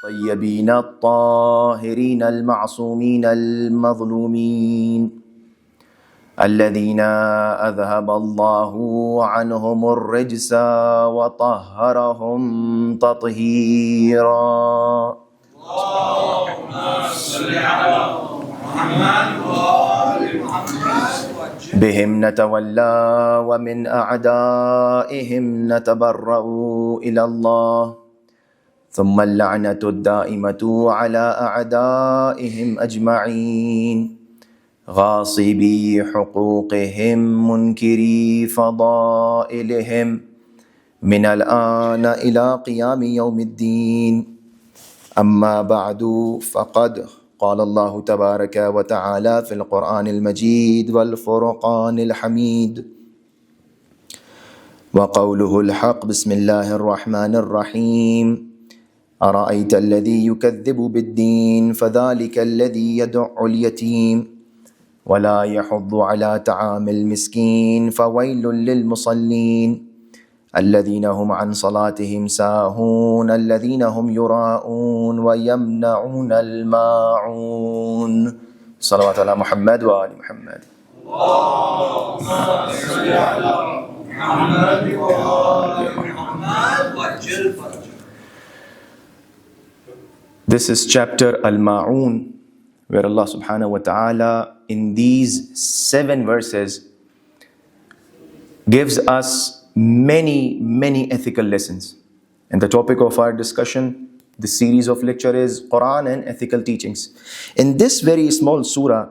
الطيبين الطاهرين المعصومين المظلومين الذين أذهب الله عنهم الرجس وطهرهم تطهيرا. اللهم صل على محمد وآل محمد. بهم نتولى ومن أعدائهم نتبرأ إلى الله ثم اللعنة الدائمة على أعدائهم أجمعين غاصبي حقوقهم منكري فضائلهم من الآن إلى قيام يوم الدين. أما بعد فقد قال الله تبارك وتعالى في القرآن المجيد والفرقان الحميد وقوله الحق بسم الله الرحمن الرحيم أرأيت الذي يكذب بالدين فذلك الذي يدع اليتيم ولا يحض على طعام المسكين فويل للمصلين الذين هم عن صلاتهم ساهون الذين هم يراءون ويمنعون الماعون. صلوات على محمد وآل محمد. اللهم صل على محمد وآل محمد وعجل فرجه. This is chapter Al-Ma'un, where Allah subhanahu wa ta'ala in these 7 verses gives us many ethical lessons. And the topic of our discussion, the series of lecture is Quran and ethical teachings. In this very small surah,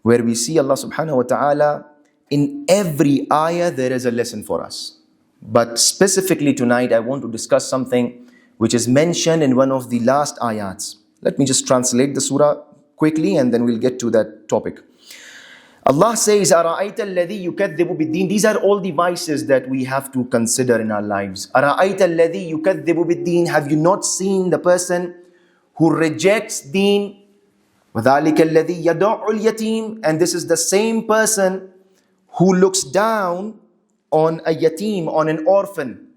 where we see Allah subhanahu wa ta'ala, in every ayah there is a lesson for us. But specifically tonight I want to discuss something which is mentioned in one of the last ayats. Let me just translate the surah quickly and then we'll get to that topic. Allah says, أَرَأَيْتَ الَّذِي يُكَذِّبُ بِالدِّينِ. These are all the vices that we have to consider in our lives. أَرَأَيْتَ الَّذِي يُكَذِّبُ بِالدِّينِ. Have you not seen the person who rejects deen? وَذَلِكَ الَّذِي يَدُعُّ الْيَتِيمِ. And this is the same person who looks down on a yatim, on an orphan.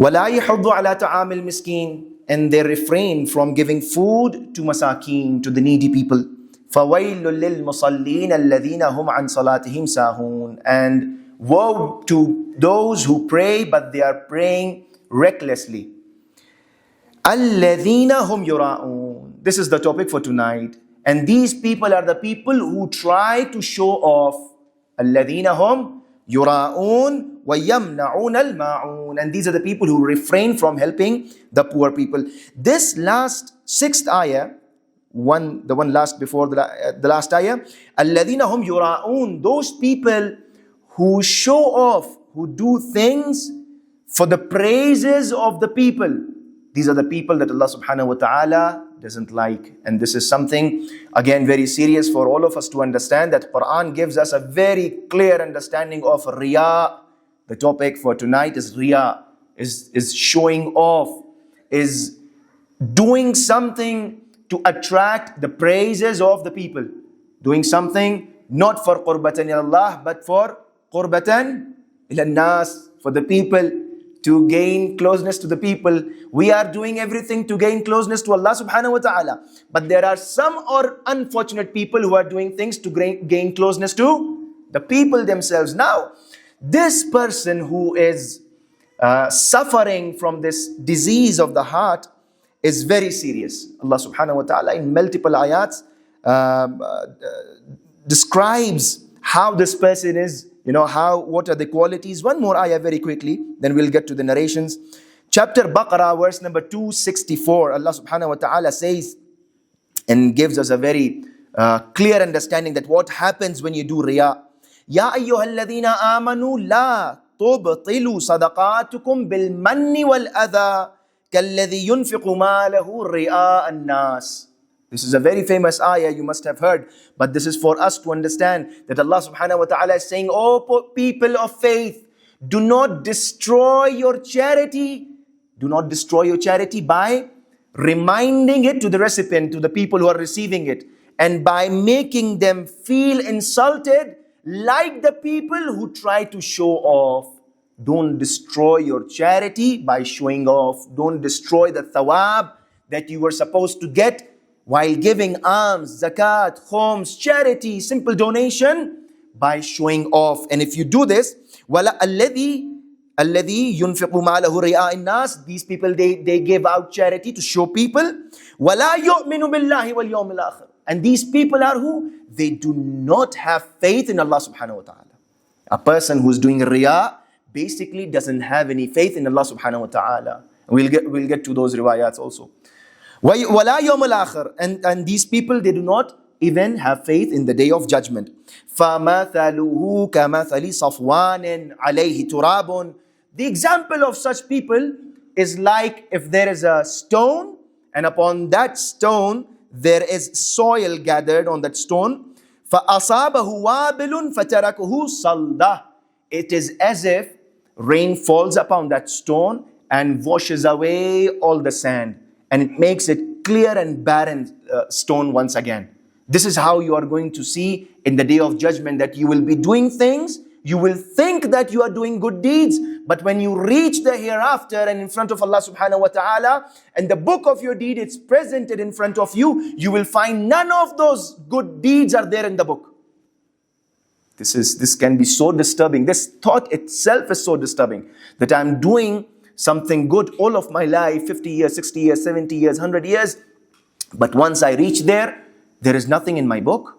وَلَا يَحُضُّ عَلَى طَعَامِ الْمِسْكِينِ. And they refrain from giving food to masakeen, to the needy people. فَوَيْلٌ لِلْمُصَلِّينَ الَّذِينَ هُمْ عَنْ صَلَاتِهِمْ سَاهُونَ. And woe to those who pray, but they are praying recklessly. الَّذِينَ هُمْ يُرَاءُونَ. This is the topic for tonight. And these people are the people who try to show off. الَّذِينَ هُمْ يُرَاءُونَ وَيَمْنَعُونَ الْمَاعُونَ. And these are the people who refrain from helping the poor people. This last 6th ayah, the one last before the last ayah, الَّذِينَ هُمْ يُرَاءُونَ. Those people who show off, who do things for the praises of the people. These are the people that Allah subhanahu wa ta'ala doesn't like. And this is something, again, very serious for all of us to understand, that Quran gives us a very clear understanding of riya. The topic for tonight is riya, is showing off, is doing something to attract the praises of the people. Doing something not for qurbatan ilallah, but for qurbatan ilan nas, for the people, to gain closeness to the people. We are doing everything to gain closeness to Allah subhanahu wa ta'ala. But there are some unfortunate people who are doing things to gain closeness to the people themselves. Now, this person who is suffering from this disease of the heart is very serious. Allah subhanahu wa ta'ala in multiple ayats describes how this person is, what are the qualities. One more ayah very quickly, then we'll get to the narrations. Chapter Baqarah, verse number 264, Allah subhanahu wa ta'ala says and gives us a very clear understanding that what happens when you do riya. Ya ayyuhalladhina amanu la tubtilu sadaqatukum bil manni wal adha كَالَّذِي يُنْفِقُ مَالَهُ رِئَاءَ النَّاسِ. This is a very famous ayah you must have heard, but this is for us to understand that Allah subhanahu wa ta'ala is saying, "O people of faith, do not destroy your charity. Do not destroy your charity by reminding it to the recipient, to the people who are receiving it, and by making them feel insulted like the people who try to show off. Don't destroy your charity by showing off. Don't destroy the thawab that you were supposed to get while giving alms, zakat, khums, charity, simple donation by showing off. And if you do this, وَلَا الَّذِي يُنْفِقُ مَالَهُ رِيَاءِ النَّاسِ, these people, they give out charity to show people. وَلَا يُؤْمِنُ بِاللَّهِ وَالْيَوْمِ الْآخِرِ, and these people are who? They do not have faith in Allah subhanahu wa ta'ala. A person who's doing riya basically doesn't have any faith in Allah subhanahu wa ta'ala. We'll get to those riwayats also. وَلَا يَوْمَ الْآخِرِ, and these people, they do not even have faith in the day of judgment. فَمَثَلُهُ كَمَثَلِ صَفْوَانٍ عَلَيْهِ تُرَابٌ, the example of such people is like if there is a stone, and upon that stone there is soil gathered on that stone. فَأَصَابَهُ وَابِلٌ فَتَرَكُهُ صَلْدَةٌ, it is as if rain falls upon that stone and washes away all the sand, and it makes it clear and barren stone once again. This is how you are going to see in the day of judgment, that you will be doing things, you will think that you are doing good deeds, but when you reach the hereafter and in front of Allah subhanahu wa ta'ala, and the book of your deed is presented in front of you, you will find none of those good deeds are there in the book. This can be so disturbing. This thought itself is so disturbing, that I'm doing something good all of my life, 50 years, 60 years, 70 years, 100 years, but once I reach there, there is nothing in my book.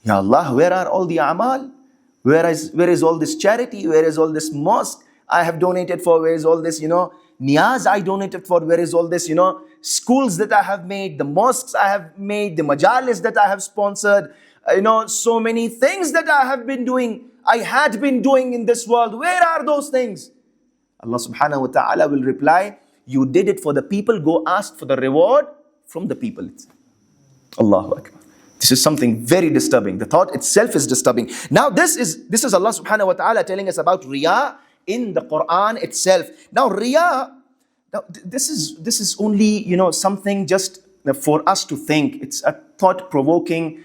Ya Allah, where are all the amal? Where is all this charity? Where is all this mosque I have donated for? Where is all this, niyaz I donated for? Where is all this, schools that I have made, the mosques I have made, the majalis that I have sponsored, so many things that I have been doing, I had been doing in this world. Where are those things? Allah subhanahu wa ta'ala will reply, you did it for the people, go ask for the reward from the people. Allahu Akbar. This is something very disturbing. The thought itself is disturbing. Now this is Allah subhanahu wa ta'ala telling us about riya in the Quran itself. Now riya, this is only something just for us to think. It's a thought-provoking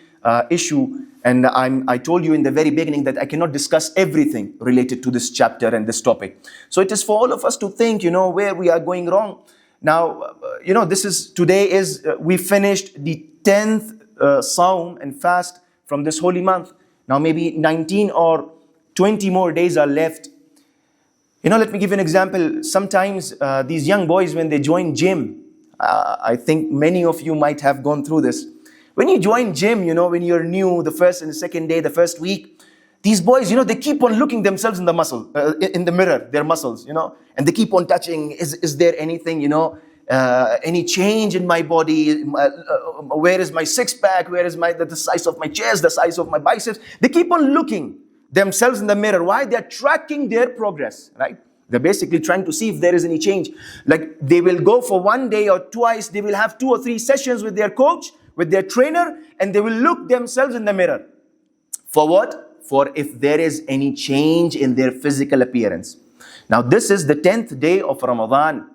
issue, and I told you in the very beginning that I cannot discuss everything related to this chapter and this topic. So it is for all of us to think, where we are going wrong. Now, we finished the 10th Sawm and fast from this holy month. Now maybe 19 or 20 more days are left. Let me give you an example. Sometimes these young boys, when they join gym, I think many of you might have gone through this. When you join gym, when you're new, the first and the second day, the first week, these boys, they keep on looking themselves in the in the mirror, their muscles, and they keep on touching. Is there anything, any change in my body? Where is my six pack? Where is the size of my chest, the size of my biceps? They keep on looking themselves in the mirror. Why? They're tracking their progress, right? They're basically trying to see if there is any change. Like they will go for one day or twice, they will have 2 or 3 sessions with their coach, with their trainer, and they will look themselves in the mirror. For what? For if there is any change in their physical appearance. Now this is the 10th day of Ramadan.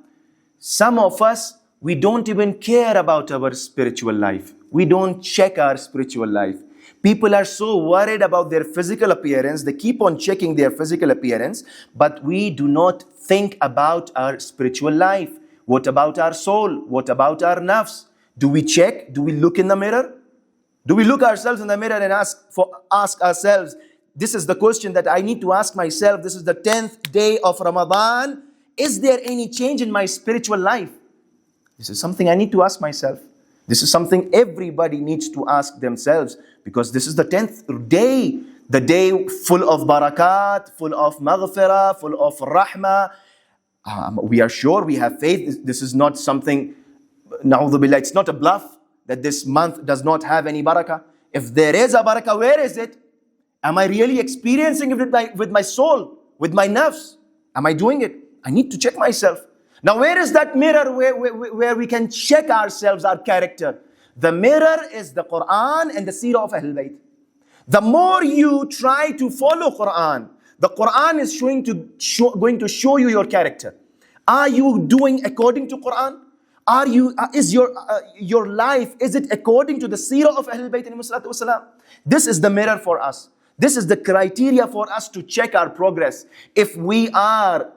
Some of us, we don't even care about our spiritual life. We don't check our spiritual life. People are so worried about their physical appearance. They keep on checking their physical appearance, but we do not think about our spiritual life. What about our soul? What about our nafs? Do we check? Do we look in the mirror? Do we look ourselves in the mirror and ask ourselves, this is the question that I need to ask myself. This is the 10th day of Ramadan. Is there any change in my spiritual life? This is something I need to ask myself. This is something everybody needs to ask themselves, because this is the 10th day, the day full of barakat, full of maghfirah, full of rahmah. We are sure, we have faith. This is not something, na'udhu billah, it's not a bluff that this month does not have any barakah. If there is a barakah, where is it? Am I really experiencing it with my soul, with my nafs? Am I doing it? I need to check myself. Now, where is that mirror where we can check ourselves, our character? The mirror is the Quran and the Seerah of Ahlul Bayt. The more you try to follow Quran, the Quran is going to show you your character. Are you doing according to Quran? Is your life, is it according to the Seerah of Ahlul Bayt? This is the mirror for us. This is the criteria for us to check our progress. If we are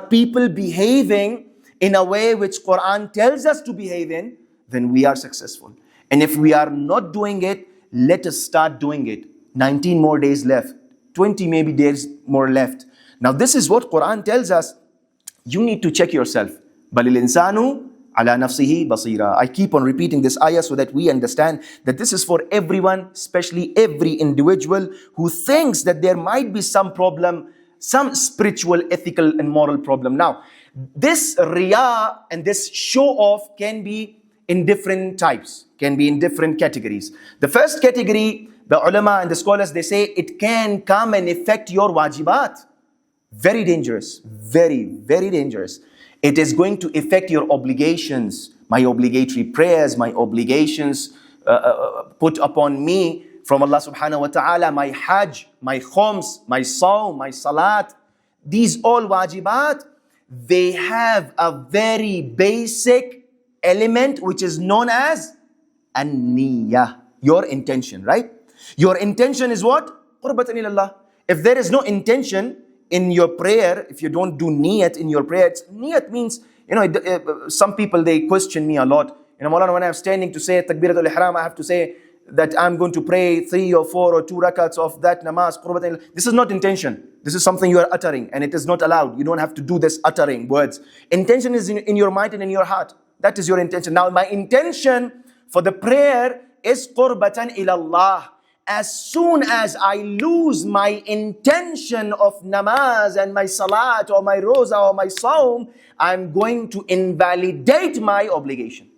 people behaving in a way which Quran tells us to behave in, then we are successful. And if we are not doing it, let us start doing it. 19 more days left, 20 maybe days more left. Now this is what Quran tells us. You need to check yourself. Balil insanu ala nafsihi basira. I keep on repeating this ayah so that we understand that this is for everyone, especially every individual who thinks that there might be some problem, some spiritual, ethical and moral problem. Now, this riyah and this show off can be in different types, can be in different categories. The first category, the ulama and the scholars, they say it can come and affect your wajibat. Very dangerous, very, very dangerous. It is going to affect your obligations, my obligatory prayers, my obligations put upon me from Allah subhanahu wa ta'ala, my hajj, my khums, my sawm, my salat. These all wajibat, they have a very basic element which is known as an-niyyah, your intention, right? Your intention is what? Qurbatan ilallah. If there is no intention in your prayer, if you don't do niyat in your prayer, niyat means, some people, they question me a lot. Maulana, when I'm standing to say Takbiratul Ihram, I have to say that I'm going to pray 3 or 4 or 2 rakats of that namaz. This is not intention. This is something you are uttering and it is not allowed. You don't have to do this uttering words. Intention is in your mind and in your heart. That is your intention. Now, my intention for the prayer is qurbatan ilallah. As soon as I lose my intention of namaz and my salat or my roza or my sawm, I'm going to invalidate my obligation.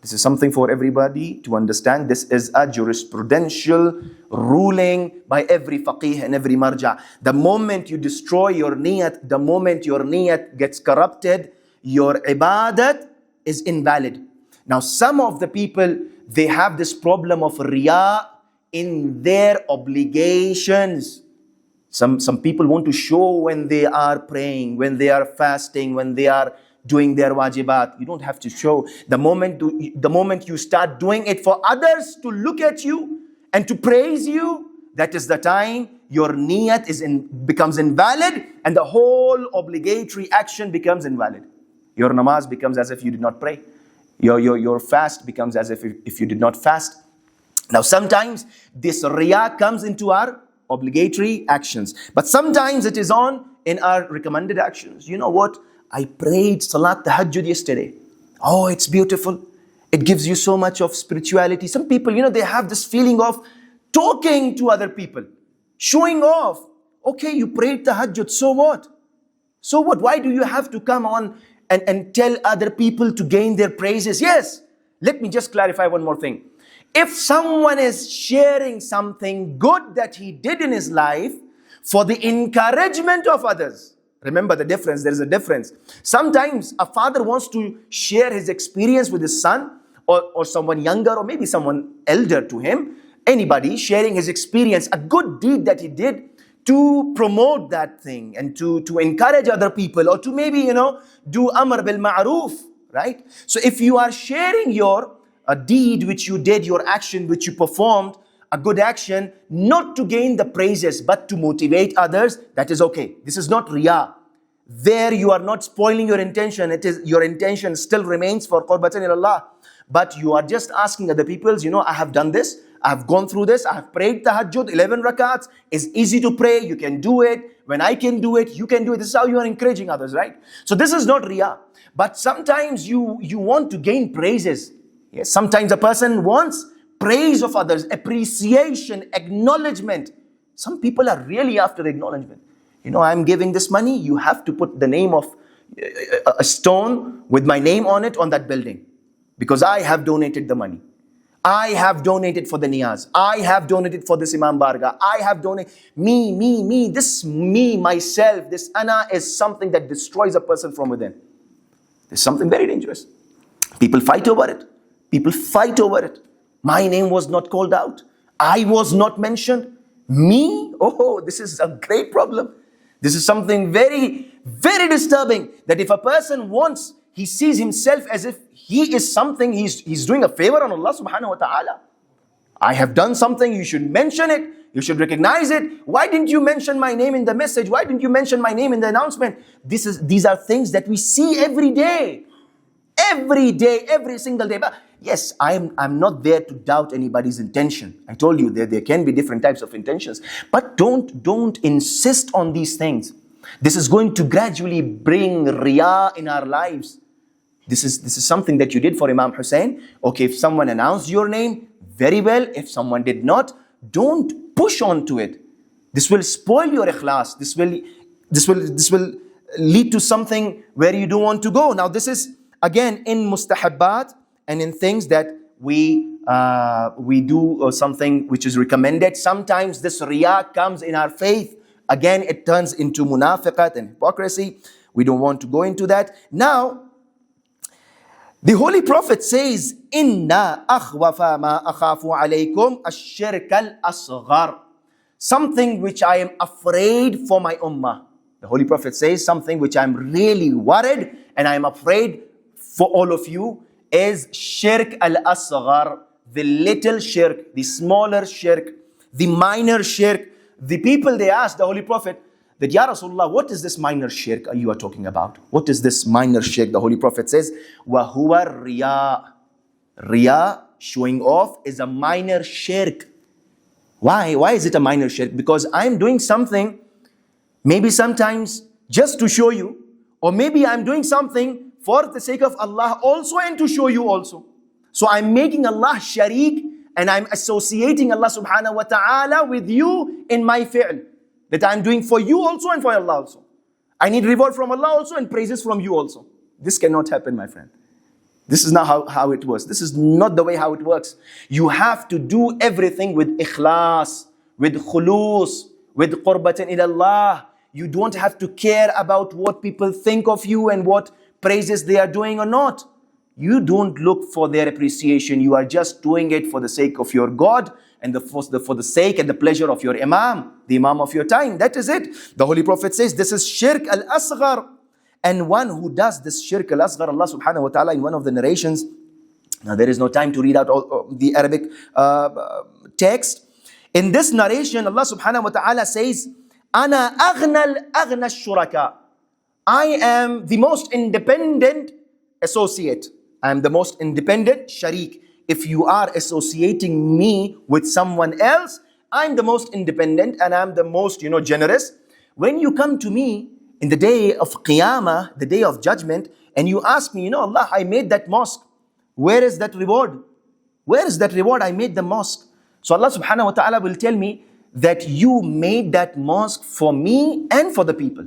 This is something for everybody to understand. This is a jurisprudential ruling by every faqih and every marja. The moment you destroy your niyat, the moment your niyat gets corrupted, your ibadat is invalid. Now, some of the people, they have this problem of riyah in their obligations. Some people want to show when they are praying, when they are fasting, when they are doing their wajibat. You don't have to show. The moment you start doing it for others to look at you and to praise you, that is the time your niyat becomes invalid and the whole obligatory action becomes invalid. Your namaz becomes as if you did not pray. Your fast becomes as if you did not fast. Now, sometimes this riyah comes into our obligatory actions, but sometimes it is in our recommended actions. You know what? I prayed Salat Tahajjud yesterday. Oh, it's beautiful. It gives you so much of spirituality. Some people, they have this feeling of talking to other people, showing off. Okay, you prayed Tahajjud, so what? So what? Why do you have to come on and tell other people to gain their praises? Yes, let me just clarify one more thing. If someone is sharing something good that he did in his life for the encouragement of others, remember the difference, there is a difference. Sometimes a father wants to share his experience with his son or someone younger or maybe someone elder to him, anybody sharing his experience, a good deed that he did to promote that thing and to encourage other people or to maybe, do amr bil ma'roof, right? So if you are sharing a deed which you did, your action which you performed, a good action, not to gain the praises, but to motivate others, that is okay. This is not riyah. There you are not spoiling your intention. Your intention still remains for qurbatan ilallah. But you are just asking other people, I have done this, I have gone through this, I have prayed tahajjud, 11 rakats. It's easy to pray, you can do it. When I can do it, you can do it. This is how you are encouraging others, right? So this is not riyah. But sometimes you want to gain praises. Yes, sometimes a person wants praise of others, appreciation, acknowledgement. Some people are really after acknowledgement. I'm giving this money, you have to put the name of a stone with my name on it on that building. Because I have donated the money. I have donated for the niyaz. I have donated for this Imam Barga. I have donated. Me. This me, myself, this ana is something that destroys a person from within. It's something very dangerous. People fight over it. People fight over it. My name was not called out. I was not mentioned. Me? Oh, this is a great problem. This is something very, very disturbing. That if a person he sees himself as if he is something, he's doing a favor on Allah subhanahu wa ta'ala. I have done something, you should mention it. You should recognize it. Why didn't you mention my name in the message? Why didn't you mention my name in the announcement? These are things that we see every day. Every day, every single day. But yes, I'm not there to doubt anybody's intention. I told you there can be different types of intentions. But don't insist on these things. This is going to gradually bring riyah in our lives. This is something that you did for Imam Hussein. Okay, if someone announced your name, very well. If someone did not, don't push on to it. This will spoil your ikhlas. This will lead to something where you don't want to go. Now this is again in mustahabbat and in things that we do or something which is recommended. Sometimes this riyah comes in our faith. Again, it turns into munafiqat and hypocrisy. We don't want to go into that. Now, the Holy Prophet says, Inna akhwafa ma akhafu alaykum ash-shirk al-asghar. Something which I am afraid for my ummah. The Holy Prophet says something which I'm really worried and I'm afraid for all of you is shirk al-asghar. The little shirk, the smaller shirk, the minor shirk. The people, they asked the Holy Prophet that, Ya Rasulullah, what is this minor shirk you are talking about? What is this minor shirk? The Holy Prophet says, wa huwa riya. Riya, showing off, is a minor shirk. Why? Why is it a minor shirk? Because I'm doing something, maybe sometimes just to show you, or maybe I'm doing something for the sake of Allah also and to show you also. So I'm making Allah sharik and I'm associating Allah subhanahu wa ta'ala with you in my fi'l. That I'm doing for you also and for Allah also. I need reward from Allah also and praises from you also. This cannot happen, my friend. This is not how it works. This is not the way how it works. You have to do everything with ikhlas, with khulus, with qurbatan ilallah. You don't have to care about what people think of you and what praises they are doing or not. You don't look for their appreciation. You are just doing it for the sake of your God and for the sake and the pleasure of your Imam, the Imam of your time. That is it. The Holy Prophet says this is shirk al-asghar. And one who does this shirk al-asghar, Allah subhanahu wa ta'ala in one of the narrations, now there is no time to read out all the Arabic text. In this narration, Allah subhanahu wa ta'ala says, Ana aghna shuraka. I am the most independent associate. I am the most independent sharik. If you are associating me with someone else, I'm the most independent and I'm the most, generous. When you come to me in the day of Qiyamah, the day of judgment, and you ask me, Allah, I made that mosque. Where is that reward? Where is that reward? I made the mosque. So Allah subhanahu wa ta'ala will tell me that you made that mosque for me and for the people.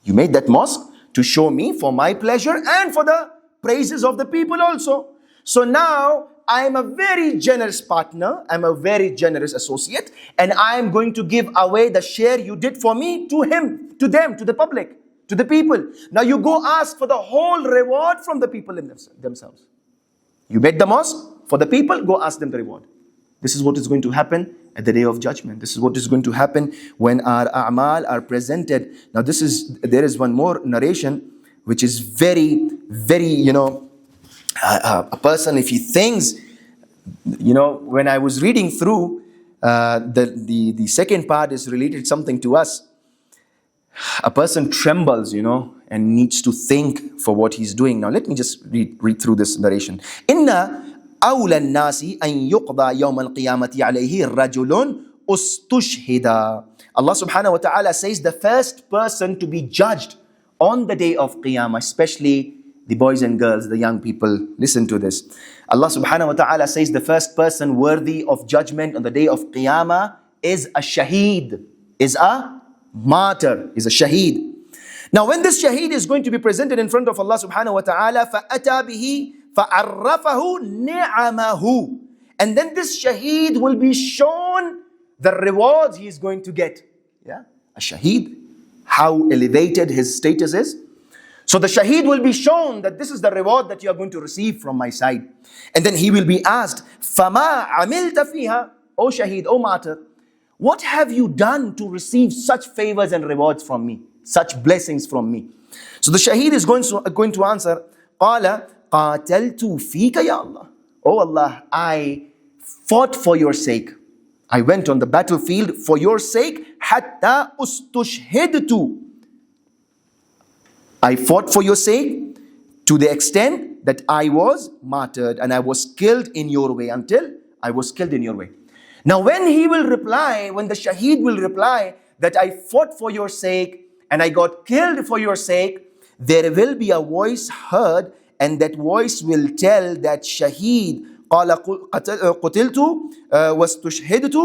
You made that mosque to show me for my pleasure and for the praises of the people also. So now I am a very generous partner, I'm a very generous associate, and I am going to give away the share you did for me to him, to them, to the public, to the people. Now you go ask for the whole reward from the people in themselves. You made the mosque for the people, go ask them the reward. This is what is going to happen at the day of judgment. This is what is going to happen when our a'mal are presented. Now there is one more narration which is very, very, a person, if he thinks, when I was reading through, the second part is related something to us. A person trembles, and needs to think for what he's doing. Now let me just read through this narration. Inna أولى الناس أن يقضى يوم القيامة عليه رجل استشهد. Allah subhanahu wa ta'ala says the first person to be judged on the day of Qiyamah, especially the boys and girls, the young people, listen to this. Allah subhanahu wa ta'ala says the first person worthy of judgment on the day of Qiyamah is a shaheed, is a martyr, is a shaheed. Now when this shaheed is going to be presented in front of Allah subhanahu wa ta'ala, فَأَتَى بِهِ فَعَرَّفَهُ نِعَمَهُ. And then this shaheed will be shown the rewards he is going to get. Yeah, a shaheed, how elevated his status is. So the shaheed will be shown that this is the reward that you are going to receive from my side. And then he will be asked, فَمَا عَمِلْتَ فِيهَا. O shaheed, O martyr, what have you done to receive such favors and rewards from me, such blessings from me? So the shaheed is going to answer, قَالَ قَاتَلْتُ فِيكَ يَا Allah. Oh Allah, I fought for your sake. I went on the battlefield for your sake. Hatta ustushhidtu. I fought for your sake to the extent that I was martyred and I was killed in your way, until I was killed in your way. Now when he will reply, when the shaheed will reply that I fought for your sake and I got killed for your sake, there will be a voice heard, and that voice will tell that shaheed, قال قتلت واستشهدت.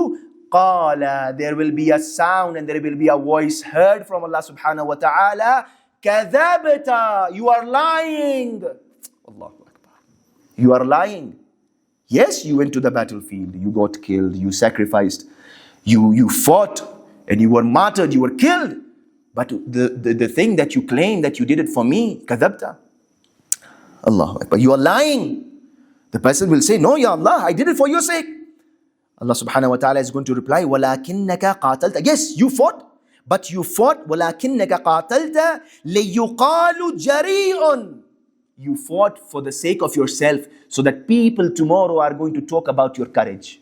قال, there will be a sound and there will be a voice heard from Allah subhanahu wa ta'ala. كذبت, you are lying. Allahu Akbar. You are lying. Yes, you went to the battlefield, you got killed, you sacrificed, you fought, and you were martyred, you were killed. But the thing that you claim that you did it for me, كذبت. Allahu Akbar. You are lying. The person will say, no, Ya Allah, I did it for your sake. Allah subhanahu wa ta'ala is going to reply, وَلَكِنَّكَ قَاتَلْتَ. Yes, you fought, but you fought, وَلَكِنَّكَ قَاتَلْتَ لِيُقَالُ جَرِيءٌ. You fought for the sake of yourself, so that people tomorrow are going to talk about your courage.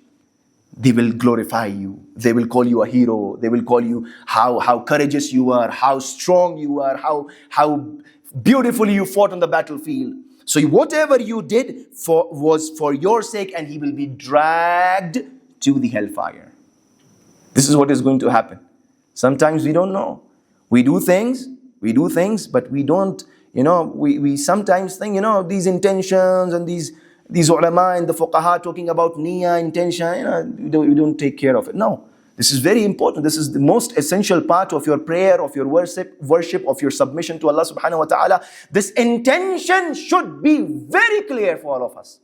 They will glorify you. They will call you a hero. They will call you how courageous you are, how strong you are, how beautifully you fought on the battlefield. So whatever you did was for your sake, and he will be dragged to the hellfire. This is what is going to happen. Sometimes we don't know. We do things, but we don't, we sometimes think, these intentions and these ulama and the fuqaha talking about niyyah, intention, we don't take care of it. No, this is very important. This is the most essential part of your prayer, of your worship, of your submission to Allah subhanahu wa ta'ala. This intention should be very clear for all of us.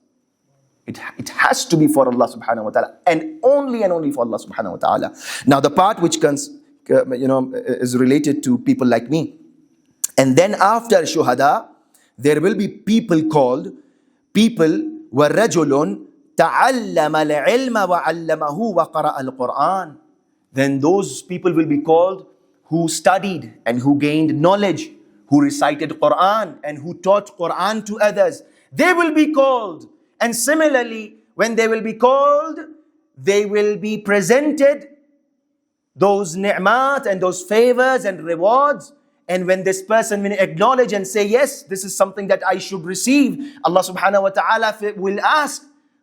It has to be for Allah subhanahu wa ta'ala, and only for Allah subhanahu wa ta'ala. Now the part which is related to people like me. And then after shuhada, there will be people called وَرَجُلٌ تَعَلَّمَ الْعِلْمَ وَعَلَّمَهُ وَقَرَأَ الْقُرْآنِ. Then those people will be called who studied and who gained knowledge, who recited Quran and who taught Quran to others. They will be called. And similarly, when they will be called, they will be presented those ni'mat and those favors and rewards. And when this person will acknowledge and say, yes, this is something that I should receive, Allah subhanahu wa ta'ala will ask,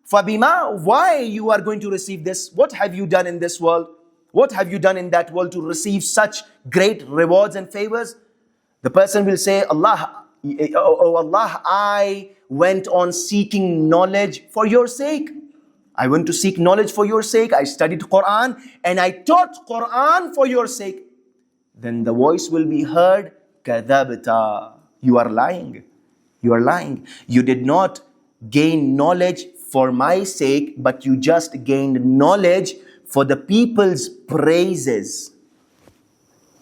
Fabima, why you are going to receive this? What have you done in this world? What have you done in that world to receive such great rewards and favors? The person will say, Allah, oh Allah, I went on seeking knowledge for your sake. I went to seek knowledge for your sake. I studied Quran and I taught Quran for your sake. Then the voice will be heard, كَذَبْتَ. You are lying. You are lying. You did not gain knowledge for my sake, but you just gained knowledge for the people's praises.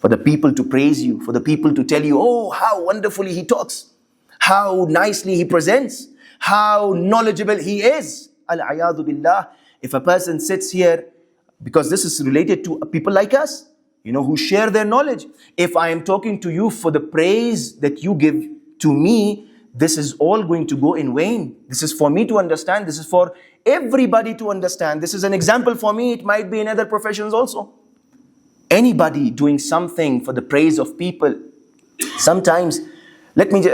For the people to praise you, for the people to tell you, oh, how wonderfully he talks, how nicely he presents, how knowledgeable he is. Al-ayadu billah. If a person sits here, because this is related to people like us, who share their knowledge. If I am talking to you for the praise that you give to me, this is all going to go in vain. This is for me to understand. This is for everybody to understand. This is an example for me. It might be in other professions also. Anybody doing something for the praise of people. Sometimes, let me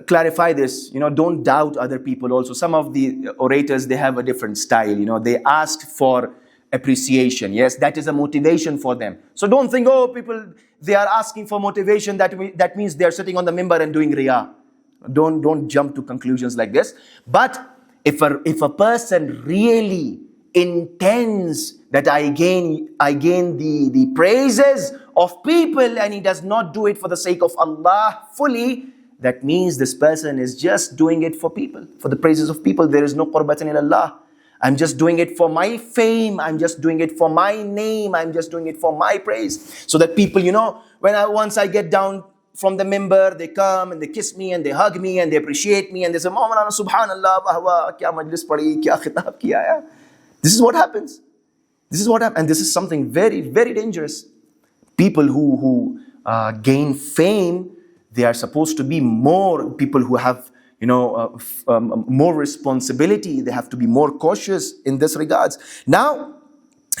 clarify this. Don't doubt other people also. Some of the orators, they have a different style. They ask for appreciation. Yes, that is a motivation for them. So don't think, oh, people, they are asking for motivation. That means they are sitting on the minbar and doing riyah. Don't jump to conclusions like this. But if a person really intends that I gain the praises of people, and he does not do it for the sake of Allah fully, that means this person is just doing it for people, for the praises of people. There is no qurbatan ilallah. I'm just doing it for my fame. I'm just doing it for my name. I'm just doing it for my praise. So that people, once I get down from the minbar, they come and they kiss me and they hug me and they appreciate me and they say, Mawlana, subhanallah, wahwa, kya majlis padhi, kya khitab kiya hai. This is what happens. And this is something very, very dangerous. People who gain fame, they are supposed to be more people who have more responsibility. They have to be more cautious in this regards. Now,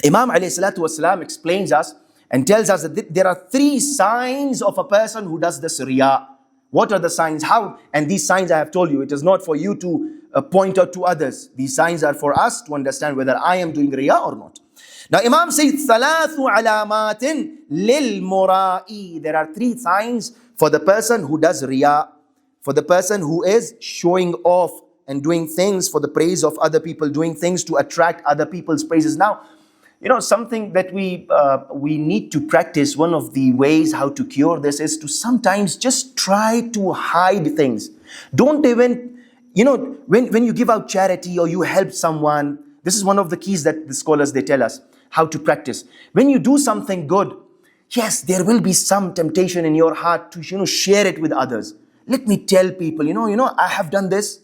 Imam alayhi salatu wasalam explains us and tells us that there are 3 signs of a person who does this riya. What are the signs? How? And these signs I have told you, it is not for you to point out to others. These signs are for us to understand whether I am doing riya or not. Now Imam says, ثَلَاثُ عَلَامَاتٍ لِلْمُرَائِي. There are 3 signs for the person who does riya, for the person who is showing off and doing things for the praise of other people, doing things to attract other people's praises. Now, something that we need to practice, one of the ways how to cure this is to sometimes just try to hide things. Don't even, when you give out charity or you help someone, this is one of the keys that the scholars, they tell us how to practice. When you do something good, yes, there will be some temptation in your heart to, share it with others. Let me tell people, I have done this.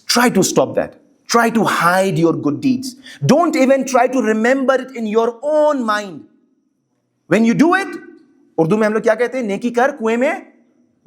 Try to stop that. Try to hide your good deeds. Don't even try to remember it in your own mind. When you do it, Urdu mein hum log kya kehte hain? Neki kar kuएं mein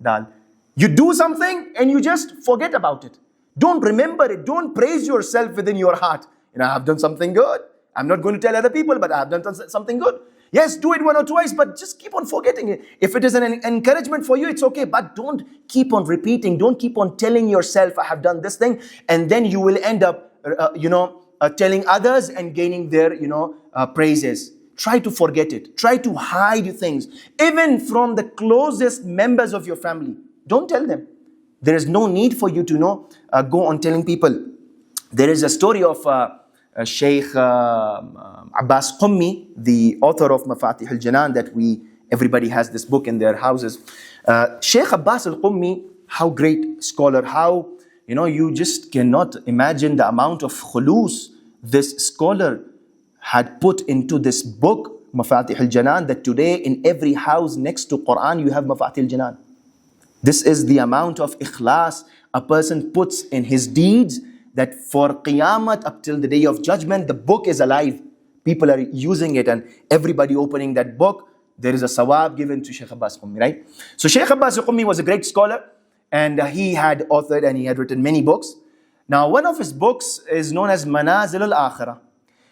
dal. You do something and you just forget about it. Don't remember it. Don't praise yourself within your heart. I have done something good. I'm not going to tell other people, but I have done something good. Yes, do it 1 or 2 twice, but just keep on forgetting it. If it is an encouragement for you, it's okay. But don't keep on repeating. Don't keep on telling yourself, I have done this thing. And then you will end up, telling others and gaining their, praises. Try to forget it. Try to hide things. Even from the closest members of your family. Don't tell them. There is no need for you to go on telling people. There is a story of Sheikh Abbas Qummi, the author of Mafatih al-Janan, that everybody has this book in their houses. Sheikh Abbas al-Qummi, how great scholar, how, you just cannot imagine the amount of khulus this scholar had put into this book, Mafatih al-Janan, that today in every house next to Quran you have Mafatih al-Janan. This is the amount of ikhlas a person puts in his deeds, that for Qiyamah up till the day of judgment, the book is alive. People are using it, and everybody opening that book, there is a sawab given to Sheikh Abbas Qummi, right? So Sheikh Abbas Qummi was a great scholar, and he had authored and he had written many books. Now one of his books is known as Manazil al-Akhirah.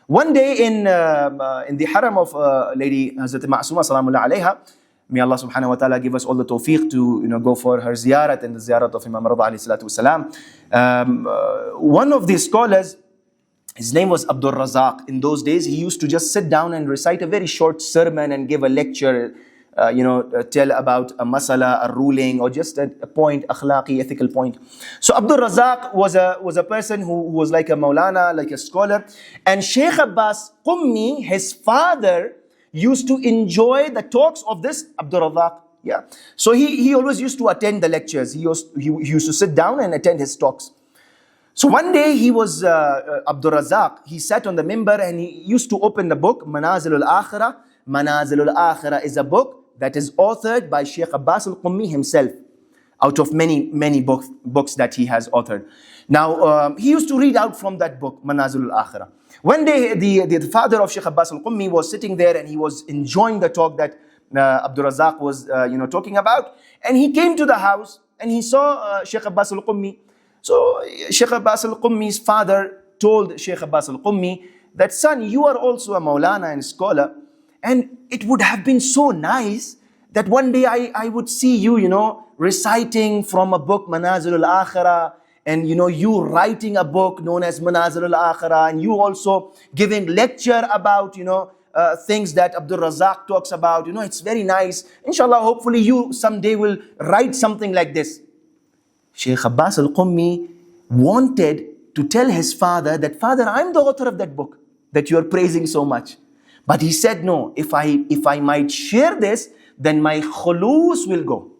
One day in the haram of Lady Hazrat Ma'asuma Salamullah alayha, may Allah subhanahu wa ta'ala give us all the tawfiq to go for her ziyarat and the ziyarat of Imam Rada alayhi salatu wasalam. One of these scholars, his name was Abdul Razak. In those days, he used to just sit down and recite a very short sermon and give a lecture, tell about a masala, a ruling, or just a point, akhlaqi, ethical point. So Abdul Razak was a person who was like a Maulana, like a scholar. And Sheikh Abbas Qummi, his father, used to enjoy the talks of this Abdul Razak. Yeah. So he always used to attend the lectures. He used to sit down and attend his talks. So one day he was, Abdul Razak, he sat on the mimbar and he used to open the book, Manazil al-Akhirah. Manazil al-Akhirah is a book that is authored by Sheikh Abbas al-Qummi himself, out of many books that he has authored. Now, he used to read out from that book, Manazil al-Akhirah. One day, the father of Sheikh Abbas al-Qummi was sitting there and he was enjoying the talk that Abdul Razak was, talking about. And he came to the house and he saw Sheikh Abbas al-Qummi. So Sheikh Abbas al-Qummi's father told Sheikh Abbas al-Qummi that, son, you are also a Maulana and scholar, and it would have been so nice that one day I would see you, reciting from a book, Manazil al-Akhirah, and you writing a book known as Manazil al-Akhirah, and you also giving lecture about, things that Abdul Razak talks about. It's very nice. Inshallah, hopefully you someday will write something like this. Sheikh Abbas al-Qummi wanted to tell his father that, Father, I'm the author of that book that you are praising so much. But he said, no, if I might share this, then my khulus will go.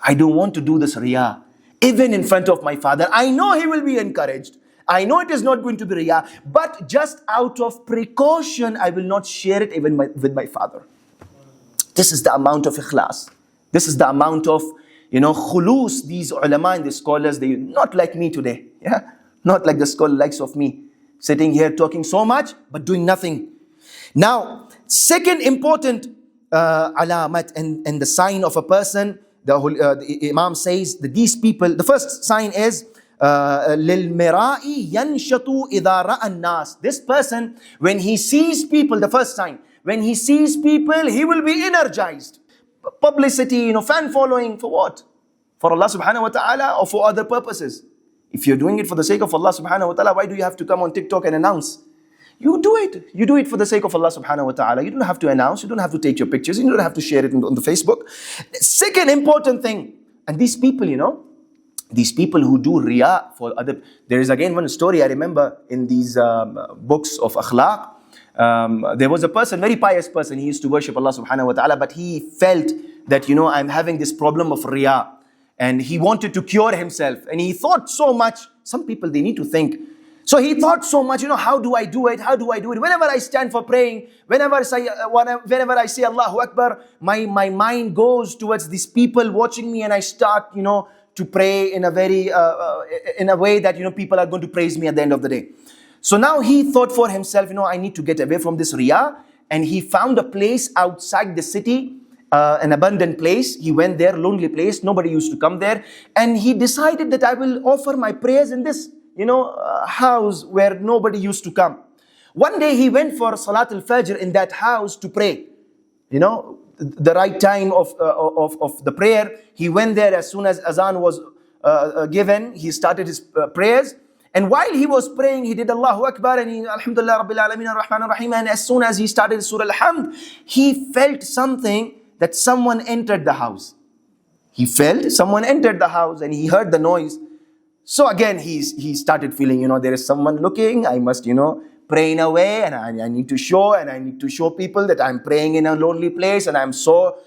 I don't want to do this riyah, even in front of my father. I know he will be encouraged. I know it is not going to be riyah, but just out of precaution, I will not share it even with my father. This is the amount of ikhlas. This is the amount of, khulus, these ulama and these scholars, they not like me today. Yeah, not like the scholar likes of me, sitting here talking so much, but doing nothing. Now, second important alamat and the sign of a person, the Imam says that these people, the first sign is لِلْمِرَاءِ يَنْشَطُ إِذَا رَأَى النَّاسِ. This person, when he sees people, the first sign, when he sees people, he will be energized. Publicity, fan following, for what? For Allah subhanahu wa ta'ala or for other purposes? If you're doing it for the sake of Allah subhanahu wa ta'ala, why do you have to come on TikTok and announce? You do it. You do it for the sake of Allah subhanahu wa ta'ala. You don't have to announce. You don't have to take your pictures. You don't have to share it on the Facebook. Second important thing, and these people, these people who do riya for other, there is again one story I remember in these books of akhlaq. There was a person, very pious person, he used to worship Allah subhanahu wa ta'ala, but he felt that, I'm having this problem of riya. And he wanted to cure himself. And he thought so much. Some people, they need to think. So he thought so much, how do I do it? How do I do it? Whenever I stand for praying, whenever I say Allahu Akbar, my mind goes towards these people watching me, and I start, to pray in a very, in a way that, people are going to praise me at the end of the day. So now he thought for himself, I need to get away from this riya. And he found a place outside the city, an abandoned place. He went there, lonely place. Nobody used to come there. And he decided that I will offer my prayers in this, house where nobody used to come. One day he went for Salat al-Fajr in that house to pray. The right time of the prayer. He went there as soon as azan was given. He started his prayers. And while he was praying, he did Allahu Akbar and he, Alhamdulillah Rabbil Alameen Ar-Rahman Ar-Rahim. And as soon as he started Surah Al-Hamd, he felt something that someone entered the house. He felt someone entered the house and he heard the noise. So again, he started feeling, there is someone looking. I must, pray in a way, and I need to show people that I'm praying in a lonely place, and I'm so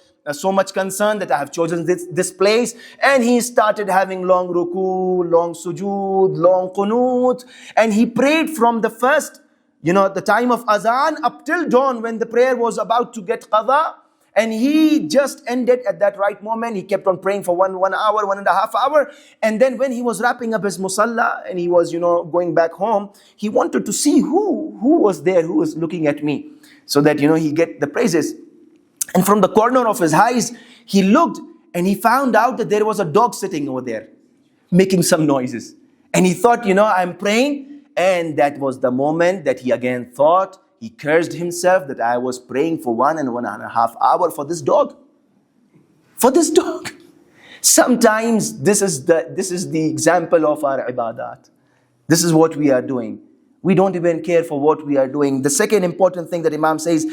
much concerned that I have chosen this place. And he started having long ruku, long sujood, long qunut, and he prayed from the first, the time of azan up till dawn when the prayer was about to get qadha. And he just ended at that right moment. He kept on praying for 1 hour, 1.5 hours. And then when he was wrapping up his musalla and he was, going back home, he wanted to see who was there, who was looking at me, so that, he get the praises. And from the corner of his eyes, he looked and he found out that there was a dog sitting over there, making some noises. And he thought, I'm praying. And that was the moment that he again thought, he cursed himself that I was praying for 1.5 hours for this dog. For this dog. Sometimes this is the example of our ibadat. This is what we are doing. We don't even care for what we are doing. The second important thing that Imam says,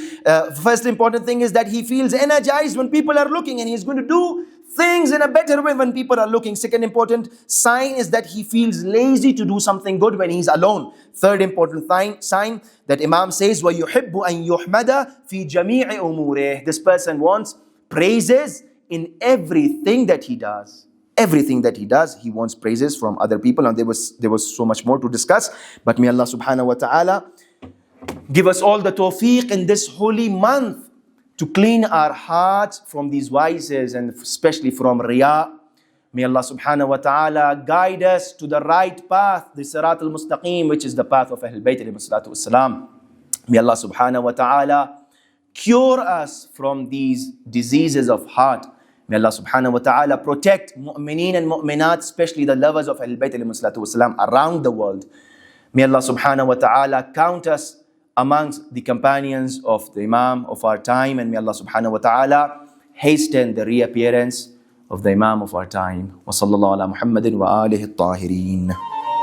first important thing is that he feels energized when people are looking, and he's going to do things in a better way when people are looking. Second important sign is that he feels lazy to do something good when he's alone. Third important sign that Imam says, وَيُحِبُّ أَن يُحْمَدَ فِي جَمِيعِ أُمُورِهِ. This person wants praises in everything that he does. Everything that he does, he wants praises from other people. And there was so much more to discuss. But may Allah subhanahu wa ta'ala give us all the tawfiq in this holy month to clean our hearts from these vices and especially from riya. May Allah subhanahu wa ta'ala guide us to the right path, the Sirat al-Mustaqim, which is the path of Ahlul Bayt alayhi salatu wassalam. May Allah subhanahu wa ta'ala cure us from these diseases of heart. May Allah subhanahu wa ta'ala protect mu'mineen and mu'minat, especially the lovers of Ahlul Bayt alayhi salatu wassalam around the world. May Allah subhanahu wa ta'ala count us amongst the companions of the Imam of our time, and may Allah subhanahu wa ta'ala hasten the reappearance of the Imam of our time. Wa sallallahu ala Muhammadin wa alihi at-tahirin.